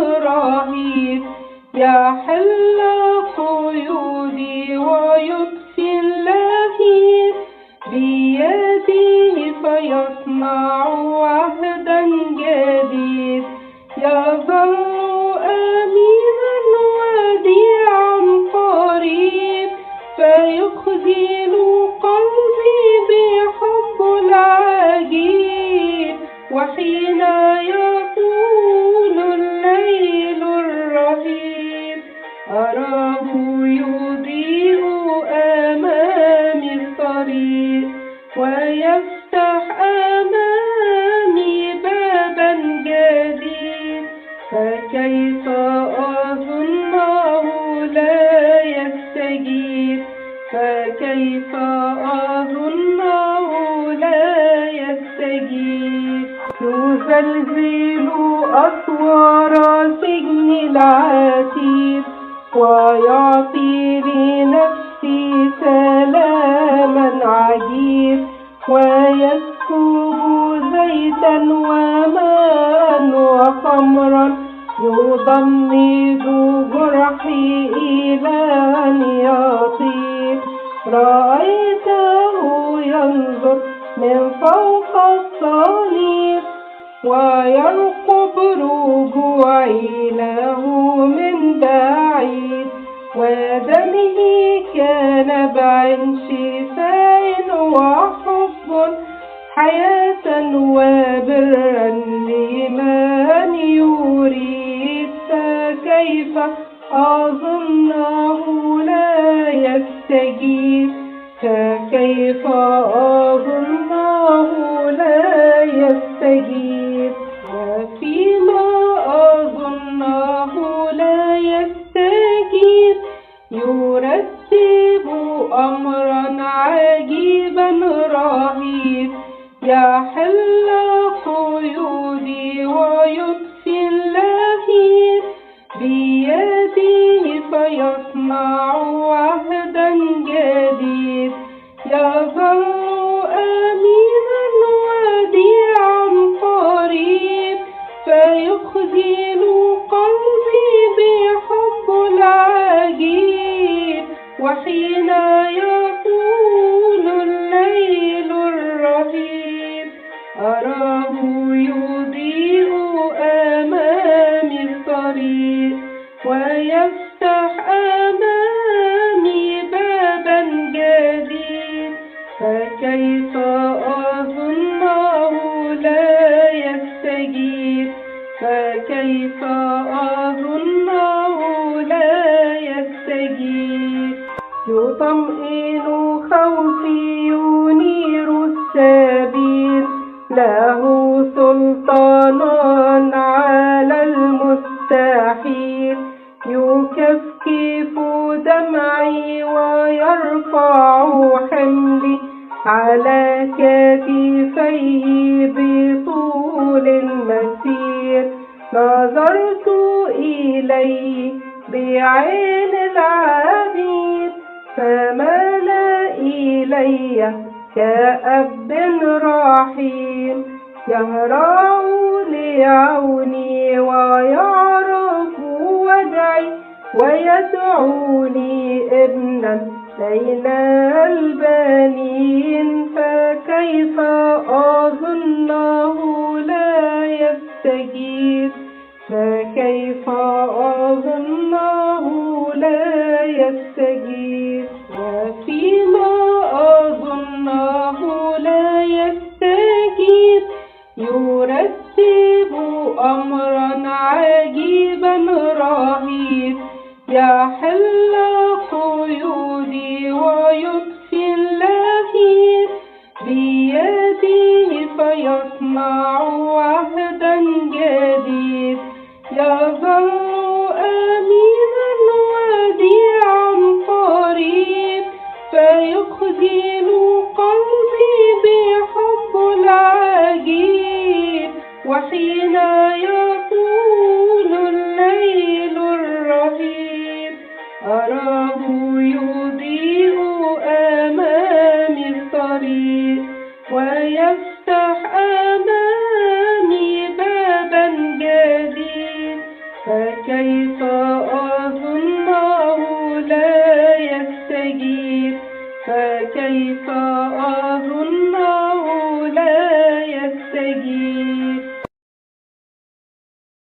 رهيب يحل قيودي ويطفي اللهيب بيده فيصنع عهدا جديد يظل أمينا وديعا قريب فيخزن قلبي بحب العجيب وحين يطول الليل الرهيب أراه يضيء أمامي الطريق ويفتح أمامي بابا جديد فكيف أظنه لا يستجيب فكيف أظنه لا يستجيب يزلزل أسوار سجن العتيد ويعطي لنفسي سلاما عجيب ويسكب زيتا وماء وخمرا يضمد جرحي إلى أن يطيب رأيته ينظر من فوق الصليب ويرقب رجوعي له من بعيد ودمه كنبع شفاء وحب حياة وبرا لمن يريد فكيف أظنه لا يستجيب فكيف أظنه لا يستجيب وفيما أظنه لا يستجيب يرتب أمرا عجيبا رهيب يحل قيودي ويطفي اللهيب بيده فيصنع عهدا جديد يظل أمينا وديعا قريب فيخزن قلبي بحب العجيب وحين يطول الليل الرهيب أراه يضيء أمامي الطريق ويفتح أمامي بابا جديد فكيف أظنه لا يستجيب فكيف أظنه لا يستجيب يطمئن خوفي ينير السبيل له سلطان على المستحيل يكفكف دمعي ويرفع حملي على كتفيه بطول المسير نظرت إليه بعين العبيد فمال إلي كأب رحيم يهرع لعوني ويعرف وجعي ويدعوني ابنا بين البنين فكيف أظنه لا يستجيب فكيف أظنه لا يستجيب وفيما أظنه لا يستجيب يرتب أمرا عجيبا رهيب يحل قيودي ويطفي اللهيب بيده فيصنع عهدا جديد يظل أمينا وديعا قريب فيخزن قلبي بحب العجيب وحين يطول الليل الرهيب أراه يضيء أمامي الطريق ويفتح